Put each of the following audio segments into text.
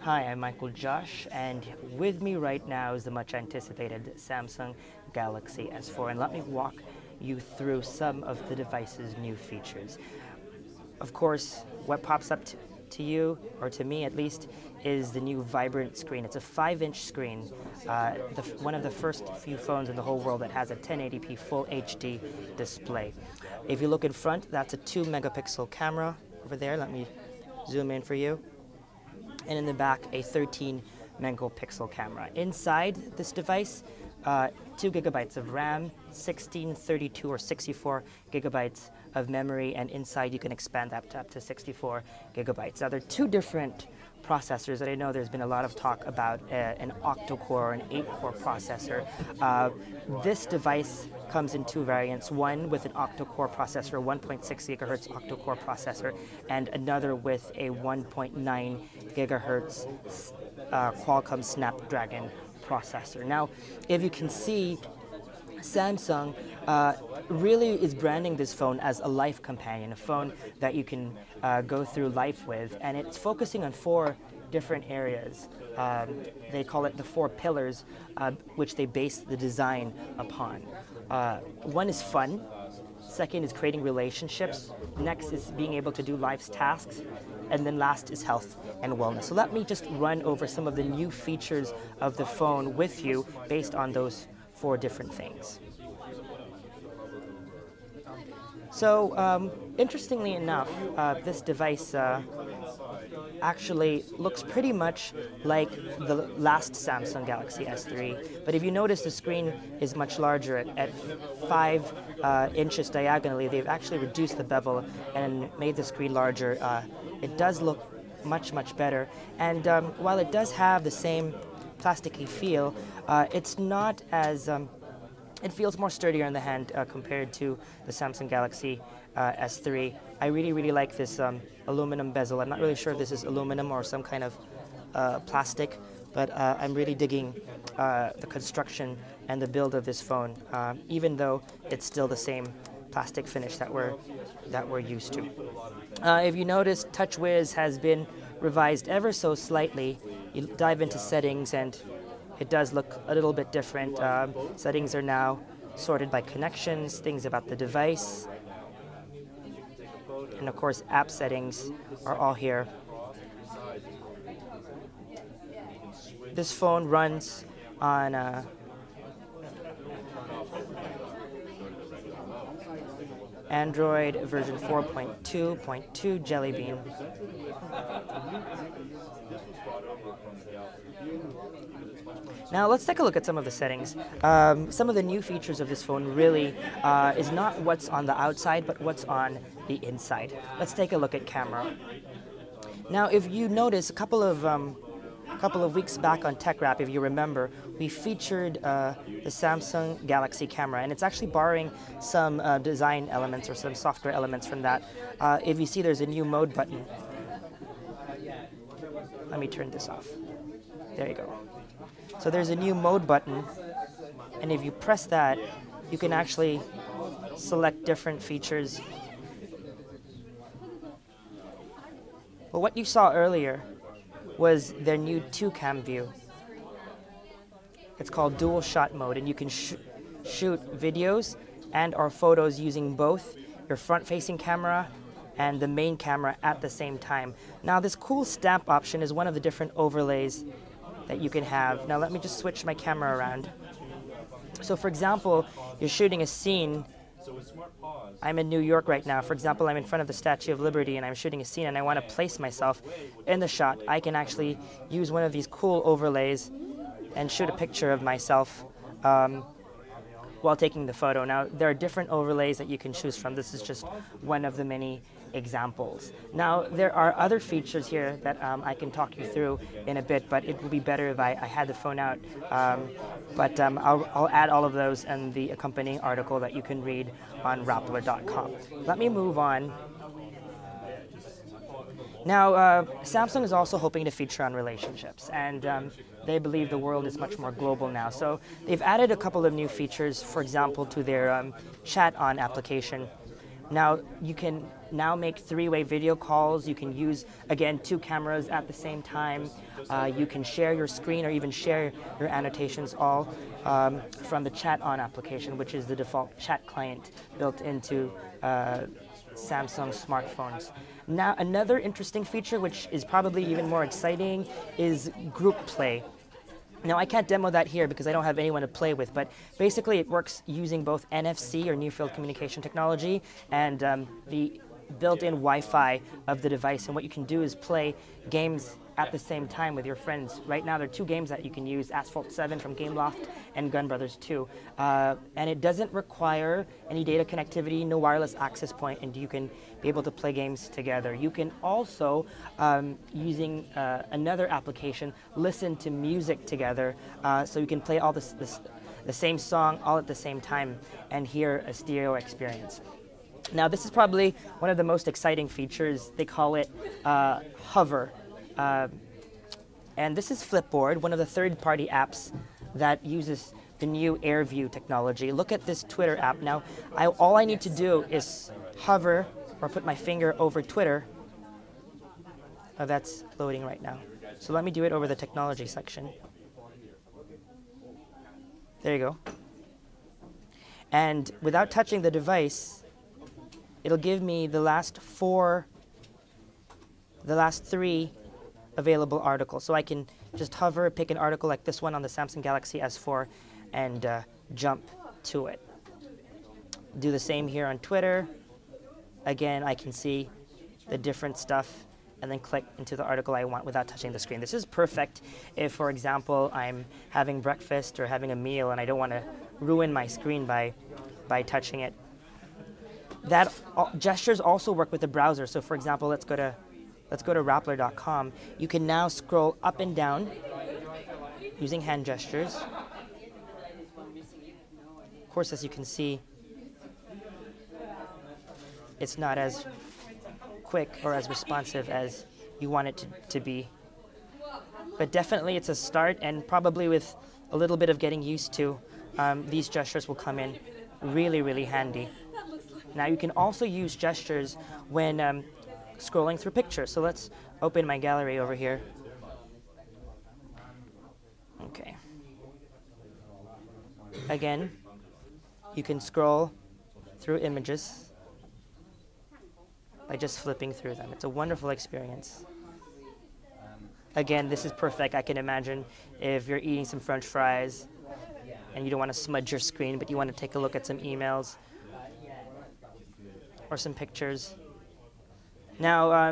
Hi, I'm Michael Josh, and with me right now is the much anticipated Samsung Galaxy S4. And let me walk you through some of the device's new features. Of course, what pops up to you, or to me at least, is the new vibrant screen. It's a 5-inch screen, one of the first few phones in the whole world that has a 1080p full HD display. If you look in front, that's a 2-megapixel camera over there. Let me zoom in for you. And in the back, a 13-megapixel camera. Inside this device, 2 gigabytes of RAM, 16, 32, or 64 gigabytes of memory, and inside you can expand that up to 64 gigabytes. Now, there are two different processors that I know there's been a lot of talk about, an octa-core and 8-core processor. This device comes in two variants, one with an octa-core processor, 1.6 gigahertz octa-core processor, and another with a 1.9 gigahertz Qualcomm Snapdragon processor. Now, if you can see, Samsung really is branding this phone as a life companion, a phone that you can go through life with, and it's focusing on 4 different areas. They call it the 4 pillars, which they base the design upon. One is fun, second is creating relationships, next is being able to do life's tasks, and then last is health and wellness. So let me just run over some of the new features of the phone with you based on those 4 different things. So interestingly enough, this device actually looks pretty much like the last Samsung Galaxy S3. But if you notice, the screen is much larger at 5 inches diagonally. They've actually reduced the bevel and made the screen larger. It does look much, much better. And while it does have the same plasticky feel, it's not as it feels more sturdier in the hand compared to the Samsung Galaxy S3. I really like this aluminum bezel. I'm not really sure if this is aluminum or some kind of plastic, but I'm really digging the construction and the build of this phone, even though it's still the same plastic finish that we're used to. If you notice, TouchWiz has been revised ever so slightly. You dive into settings and it does look a little bit different. Settings are now sorted by connections, things about the device, and of course app settings are all here. This phone runs on Android version 4.2.2 Jelly Bean. Now let's take a look at some of the settings. Some of the new features of this phone really is not what's on the outside, but what's on the inside. Let's take a look at camera. Now, if you notice, a couple of weeks back on Tech Wrap, if you remember, we featured the Samsung Galaxy camera, and it's actually borrowing some design elements or some software elements from that. If you see, there's a new mode button. Let me turn this off. There you go. So there's a new mode button, and if you press that, you can actually select different features. But what you saw earlier was their new 2-cam view. It's called dual shot mode, and you can shoot videos and or photos using both your front-facing camera and the main camera at the same time. Now, this cool stamp option is one of the different overlays that you can have. Now let me just switch my camera around. So for example, you're shooting a scene. I'm in New York right now. For example, I'm in front of the Statue of Liberty and I'm shooting a scene and I want to place myself in the shot. I can actually use one of these cool overlays and shoot a picture of myself while taking the photo. Now, there are different overlays that you can choose from. This is just one of the many examples. Now, there are other features here that I can talk you through in a bit, but it would be better if I had the phone out. I'll add all of those in the accompanying article that you can read on Rappler.com. Let me move on. Now, Samsung is also hoping to feature on relationships, and they believe the world is much more global now. So they've added a couple of new features, for example, to their Chat On application. Now you can now make three-way video calls. You can use, again, two cameras at the same time. You can share your screen or even share your annotations all from the Chat On application, which is the default chat client built into Samsung smartphones. Now another interesting feature, which is probably even more exciting, is group play. Now, I can't demo that here because I don't have anyone to play with, but basically it works using both NFC, or near field communication technology, and the built-in Wi-Fi of the device. And what you can do is play games at the same time with your friends. Right now, there are two games that you can use, Asphalt 7 from Gameloft and Gun Brothers 2. And it doesn't require any data connectivity, no wireless access point, and you can be able to play games together. You can also, using another application, listen to music together, so you can play all the same song all at the same time and hear a stereo experience. Now, this is probably one of the most exciting features. They call it Hover. And this is Flipboard, one of the third-party apps that uses the new AirView technology. Look at this Twitter app. Now, all I need to do is hover or put my finger over Twitter. Oh, that's loading right now. So let me do it over the technology section. There you go. And without touching the device, it'll give me the last three available articles. So I can just hover, pick an article like this one on the Samsung Galaxy S4, and jump to it. Do the same here on Twitter. Again, I can see the different stuff and then click into the article I want without touching the screen. This is perfect if, for example, I'm having breakfast or having a meal and I don't want to ruin my screen by touching it. Gestures also work with the browser. So, for example, let's go to Rappler.com. You can now scroll up and down using hand gestures. Of course, as you can see, it's not as quick or as responsive as you want it to be. But definitely it's a start, and probably with a little bit of getting used to, these gestures will come in really, really handy. Now you can also use gestures when scrolling through pictures. So let's open my gallery over here. Okay. Again, you can scroll through images by just flipping through them. It's a wonderful experience. Again, this is perfect. I can imagine if you're eating some French fries and you don't want to smudge your screen, but you want to take a look at some emails or some pictures. Now,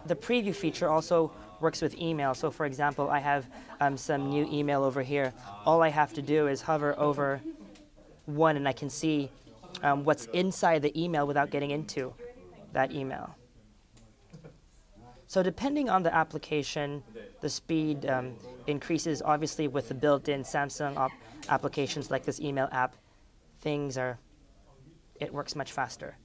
the preview feature also works with email. So, for example, I have some new email over here. All I have to do is hover over one, and I can see what's inside the email without getting into that email. So depending on the application, the speed increases. Obviously, with the built-in Samsung applications like this email app, it works much faster.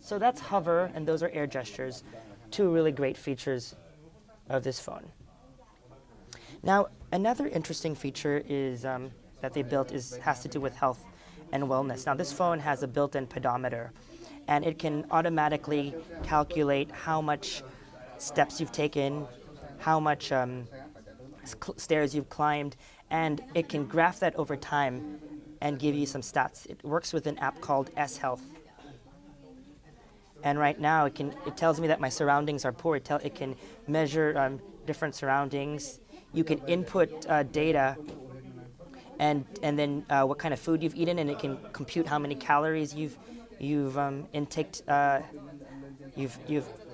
So that's Hover, and those are air gestures, two really great features of this phone. Now, another interesting feature is that they built has to do with health and wellness. Now, this phone has a built-in pedometer, and it can automatically calculate how much steps you've taken, how much stairs you've climbed, and it can graph that over time and give you some stats. It works with an app called S Health. And right now, it tells me that my surroundings are poor. It can measure different surroundings. You can input data and then what kind of food you've eaten, and it can compute how many calories you've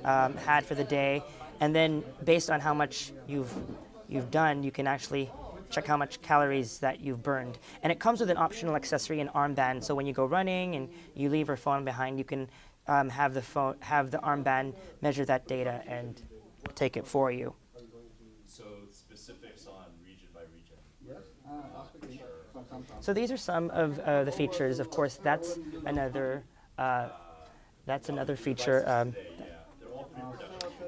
had for the day. And then based on how much you've done, you can actually check how much calories that you've burned. And it comes with an optional accessory, an armband. So when you go running and you leave your phone behind, you can have the armband measure that data and take it for you. So specifics on region by region. So these are some of the features. Of course, that's another feature.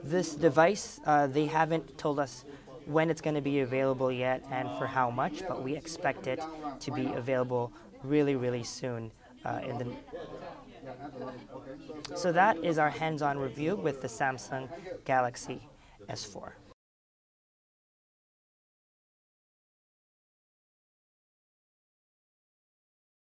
This device, they haven't told us when it's going to be available yet and for how much, but we expect it to be available really, really soon. in the. So that is our hands-on review with the Samsung Galaxy S4.